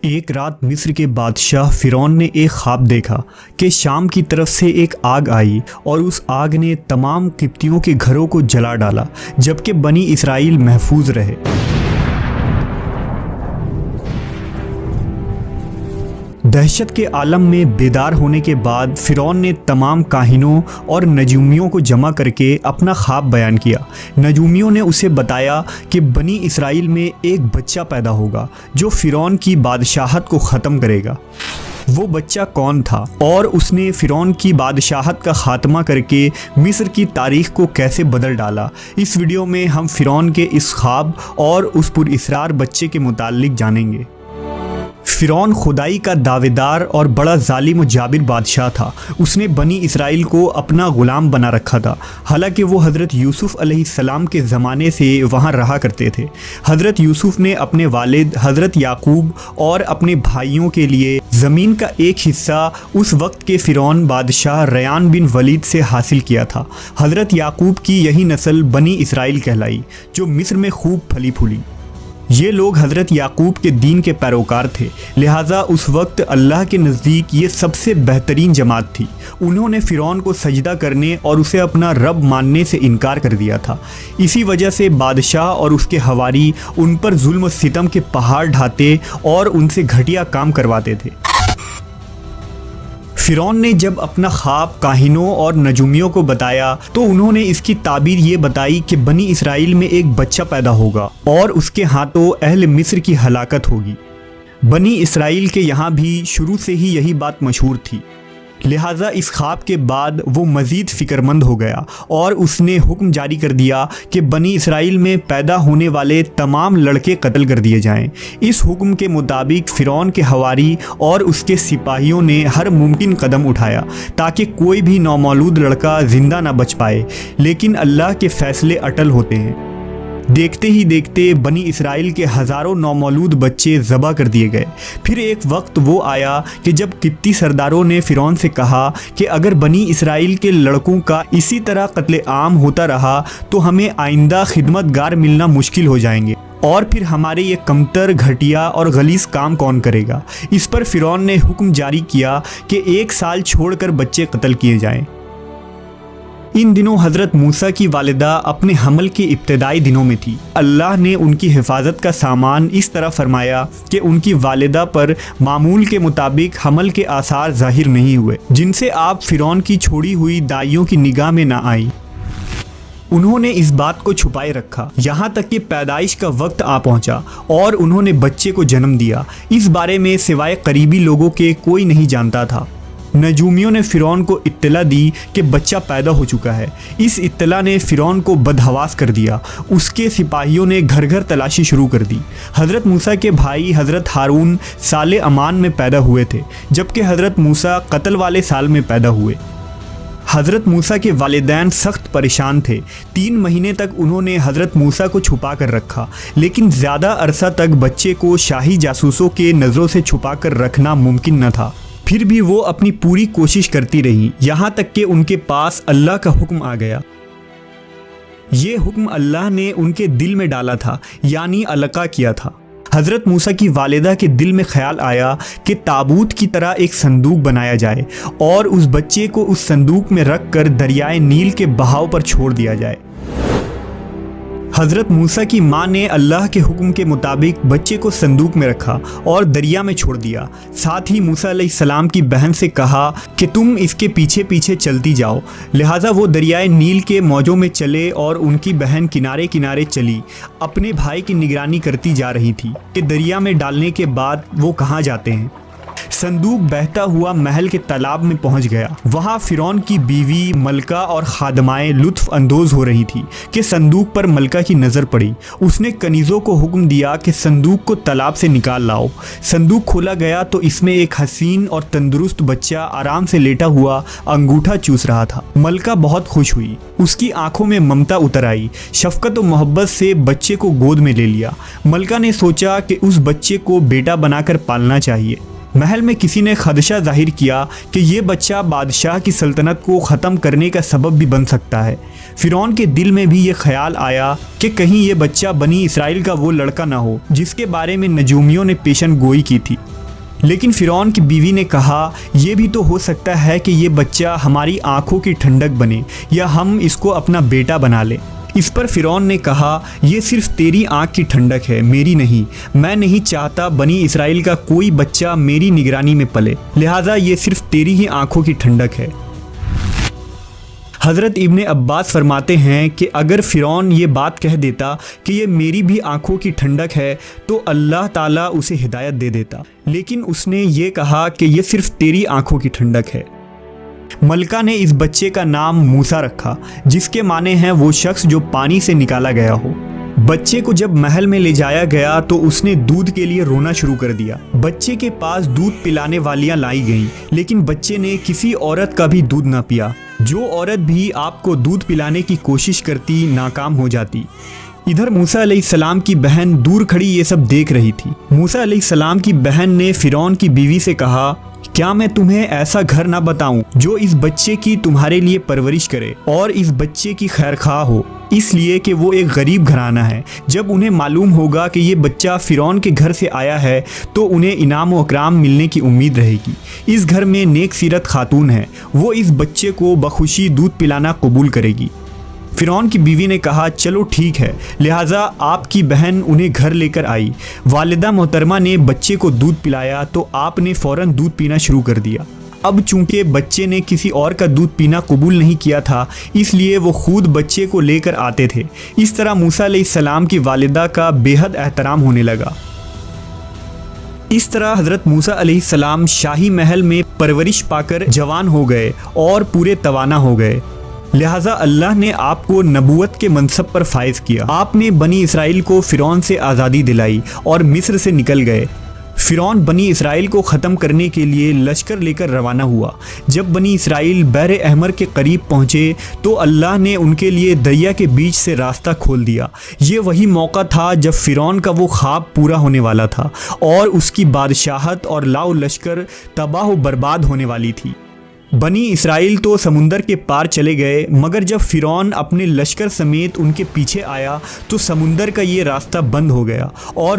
ایک رات مصر کے بادشاہ فرعون نے ایک خواب دیکھا کہ شام کی طرف سے ایک آگ آئی اور اس آگ نے تمام قبطیوں کے گھروں کو جلا ڈالا جبکہ بنی اسرائیل محفوظ رہے۔ دہشت کے عالم میں بیدار ہونے کے بعد فرعون نے تمام کاہنوں اور نجومیوں کو جمع کر کے اپنا خواب بیان کیا۔ نجومیوں نے اسے بتایا کہ بنی اسرائیل میں ایک بچہ پیدا ہوگا جو فرعون کی بادشاہت کو ختم کرے گا۔ وہ بچہ کون تھا اور اس نے فرعون کی بادشاہت کا خاتمہ کر کے مصر کی تاریخ کو کیسے بدل ڈالا، اس ویڈیو میں ہم فرعون کے اس خواب اور اس پراسرار بچے کے متعلق جانیں گے۔ فرعون خدائی کا دعوے دار اور بڑا ظالم و جابر بادشاہ تھا۔ اس نے بنی اسرائیل کو اپنا غلام بنا رکھا تھا، حالانکہ وہ حضرت یوسف علیہ السلام کے زمانے سے وہاں رہا کرتے تھے۔ حضرت یوسف نے اپنے والد حضرت یعقوب اور اپنے بھائیوں کے لیے زمین کا ایک حصہ اس وقت کے فرعون بادشاہ ریان بن ولید سے حاصل کیا تھا۔ حضرت یعقوب کی یہی نسل بنی اسرائیل کہلائی جو مصر میں خوب پھلی پھولی۔ یہ لوگ حضرت یعقوب کے دین کے پیروکار تھے، لہٰذا اس وقت اللہ کے نزدیک یہ سب سے بہترین جماعت تھی۔ انہوں نے فرعون کو سجدہ کرنے اور اسے اپنا رب ماننے سے انکار کر دیا تھا۔ اسی وجہ سے بادشاہ اور اس کے حواری ان پر ظلم و ستم کے پہاڑ ڈھاتے اور ان سے گھٹیا کام کرواتے تھے۔ فرعون نے جب اپنا خواب کاہنوں اور نجومیوں کو بتایا تو انہوں نے اس کی تعبیر یہ بتائی کہ بنی اسرائیل میں ایک بچہ پیدا ہوگا اور اس کے ہاتھوں اہل مصر کی ہلاکت ہوگی۔ بنی اسرائیل کے یہاں بھی شروع سے ہی یہی بات مشہور تھی، لہٰذا اس خواب کے بعد وہ مزید فکر مند ہو گیا اور اس نے حکم جاری کر دیا کہ بنی اسرائیل میں پیدا ہونے والے تمام لڑکے قتل کر دیے جائیں۔ اس حکم کے مطابق فرعون کے حواری اور اس کے سپاہیوں نے ہر ممکن قدم اٹھایا تاکہ کوئی بھی نومولود لڑکا زندہ نہ بچ پائے، لیکن اللہ کے فیصلے اٹل ہوتے ہیں۔ دیکھتے ہی دیکھتے بنی اسرائیل کے ہزاروں نومولود بچے ذبح کر دیے گئے۔ پھر ایک وقت وہ آیا کہ جب قبطی سرداروں نے فرعون سے کہا کہ اگر بنی اسرائیل کے لڑکوں کا اسی طرح قتل عام ہوتا رہا تو ہمیں آئندہ خدمت گار ملنا مشکل ہو جائیں گے، اور پھر ہمارے یہ کمتر، گھٹیا اور غلیظ کام کون کرے گا۔ اس پر فرعون نے حکم جاری کیا کہ 1 سال چھوڑ کر بچے قتل کیے جائیں۔ ان دنوں حضرت موسیٰ کی والدہ اپنے حمل کے ابتدائی دنوں میں تھی۔ اللہ نے ان کی حفاظت کا سامان اس طرح فرمایا کہ ان کی والدہ پر معمول کے مطابق حمل کے آثار ظاہر نہیں ہوئے، جن سے آپ فرعون کی چھوڑی ہوئی دائیوں کی نگاہ میں نہ آئی۔ انہوں نے اس بات کو چھپائے رکھا یہاں تک کہ پیدائش کا وقت آ پہنچا اور انہوں نے بچے کو جنم دیا۔ اس بارے میں سوائے قریبی لوگوں کے کوئی نہیں جانتا تھا۔ نجومیوں نے فرعون کو اطلاع دی کہ بچہ پیدا ہو چکا ہے۔ اس اطلاع نے فرعون کو بدحواس کر دیا۔ اس کے سپاہیوں نے گھر گھر تلاشی شروع کر دی۔ حضرت موسیٰ کے بھائی حضرت ہارون سال امان میں پیدا ہوئے تھے، جبکہ حضرت موسیٰ قتل والے سال میں پیدا ہوئے۔ حضرت موسیٰ کے والدین سخت پریشان تھے۔ 3 مہینے تک انہوں نے حضرت موسیٰ کو چھپا کر رکھا، لیکن زیادہ عرصہ تک بچے کو شاہی جاسوسوں کے نظروں سے چھپا کر رکھنا ممکن نہ تھا۔ پھر بھی وہ اپنی پوری کوشش کرتی رہیں، یہاں تک کہ ان کے پاس اللہ کا حکم آ گیا۔ یہ حکم اللہ نے ان کے دل میں ڈالا تھا، یعنی القاء کیا تھا۔ حضرت موسیٰ کی والدہ کے دل میں خیال آیا کہ تابوت کی طرح ایک صندوق بنایا جائے اور اس بچے کو اس صندوق میں رکھ کر دریائے نیل کے بہاؤ پر چھوڑ دیا جائے۔ حضرت موسیٰ کی ماں نے اللہ کے حکم کے مطابق بچے کو صندوق میں رکھا اور دریا میں چھوڑ دیا۔ ساتھ ہی موسیٰ علیہ السلام کی بہن سے کہا کہ تم اس کے پیچھے پیچھے چلتی جاؤ۔ لہٰذا وہ دریائے نیل کے موجوں میں چلے اور ان کی بہن کنارے کنارے چلی، اپنے بھائی کی نگرانی کرتی جا رہی تھی کہ دریا میں ڈالنے کے بعد وہ کہاں جاتے ہیں۔ صندوق بہتا ہوا محل کے تالاب میں پہنچ گیا۔ وہاں فرعون کی بیوی ملکہ اور خادمائیں لطف اندوز ہو رہی تھی کہ صندوق پر ملکہ کی نظر پڑی۔ اس نے کنیزوں کو حکم دیا کہ صندوق کو تالاب سے نکال لاؤ۔ صندوق کھولا گیا تو اس میں ایک حسین اور تندرست بچہ آرام سے لیٹا ہوا انگوٹھا چوس رہا تھا۔ ملکہ بہت خوش ہوئی، اس کی آنکھوں میں ممتا اتر آئی۔ شفقت و محبت سے بچے کو گود میں لے لیا۔ ملکہ نے سوچا کہ اس بچے کو بیٹا بنا کر پالنا چاہیے۔ محل میں کسی نے خدشہ ظاہر کیا کہ یہ بچہ بادشاہ کی سلطنت کو ختم کرنے کا سبب بھی بن سکتا ہے۔ فرعون کے دل میں بھی یہ خیال آیا کہ کہیں یہ بچہ بنی اسرائیل کا وہ لڑکا نہ ہو جس کے بارے میں نجومیوں نے پیشن گوئی کی تھی۔ لیکن فرعون کی بیوی نے کہا یہ بھی تو ہو سکتا ہے کہ یہ بچہ ہماری آنکھوں کی ٹھنڈک بنے یا ہم اس کو اپنا بیٹا بنا لیں۔ اس پر فرعون نے کہا یہ صرف تیری آنکھ کی ٹھنڈک ہے، میری نہیں۔ میں نہیں چاہتا بنی اسرائیل کا کوئی بچہ میری نگرانی میں پلے، لہٰذا یہ صرف تیری ہی آنکھوں کی ٹھنڈک ہے۔ حضرت ابن عباس فرماتے ہیں کہ اگر فرعون یہ بات کہہ دیتا کہ یہ میری بھی آنکھوں کی ٹھنڈک ہے تو اللہ تعالیٰ اسے ہدایت دے دیتا، لیکن اس نے یہ کہا کہ یہ صرف تیری آنکھوں کی ٹھنڈک ہے۔ ملکہ نے اس بچے کا نام موسیٰ رکھا، جس کے معنی ہیں وہ شخص جو پانی سے نکالا گیا ہو۔ بچے کو جب محل میں لے جایا گیا تو اس نے دودھ کے لیے رونا شروع کر دیا۔ بچے کے پاس دودھ پلانے والیاں لائی گئیں، لیکن بچے نے کسی عورت کا بھی دودھ نہ پیا۔ جو عورت بھی آپ کو دودھ پلانے کی کوشش کرتی ناکام ہو جاتی۔ ادھر موسیٰ علیہ السلام کی بہن دور کھڑی یہ سب دیکھ رہی تھی۔ موسیٰ علیہ السلام کی بہن نے فرعون کی بیوی سے کہا کیا میں تمہیں ایسا گھر نہ بتاؤں جو اس بچے کی تمہارے لیے پرورش کرے اور اس بچے کی خیر خواہ ہو، اس لیے کہ وہ ایک غریب گھرانہ ہے۔ جب انہیں معلوم ہوگا کہ یہ بچہ فرعون کے گھر سے آیا ہے تو انہیں انعام و اکرام ملنے کی امید رہے گی۔ اس گھر میں نیک سیرت خاتون ہے، وہ اس بچے کو بخوشی دودھ پلانا قبول کرے گی۔ فرعون کی بیوی نے کہا چلو ٹھیک ہے، لہٰذا آپ کی بہن انہیں گھر لے کر آئی۔ والدہ محترمہ نے بچے کو دودھ پلایا تو آپ نے فوراً دودھ پینا شروع کر دیا۔ اب چونکہ بچے نے کسی اور کا دودھ پینا قبول نہیں کیا تھا، اس لیے وہ خود بچے کو لے کر آتے تھے۔ اس طرح موسیٰ علیہ السلام کی والدہ کا بے حد احترام ہونے لگا۔ اس طرح حضرت موسیٰ علیہ السلام شاہی محل میں پرورش پا کر جوان ہو گئے اور پورے توانا ہو گئے، لہٰذا اللہ نے آپ کو نبوت کے منصب پر فائز کیا۔ آپ نے بنی اسرائیل کو فرعون سے آزادی دلائی اور مصر سے نکل گئے۔ فرعون بنی اسرائیل کو ختم کرنے کے لیے لشکر لے کر روانہ ہوا۔ جب بنی اسرائیل بحر احمر کے قریب پہنچے تو اللہ نے ان کے لیے دریا کے بیچ سے راستہ کھول دیا۔ یہ وہی موقع تھا جب فرعون کا وہ خواب پورا ہونے والا تھا اور اس کی بادشاہت اور لاؤ لشکر تباہ و برباد ہونے والی تھی۔ بنی اسرائیل تو سمندر کے پار چلے گئے، مگر جب فرعون اپنے لشکر سمیت ان کے پیچھے آیا تو سمندر کا یہ راستہ بند ہو گیا اور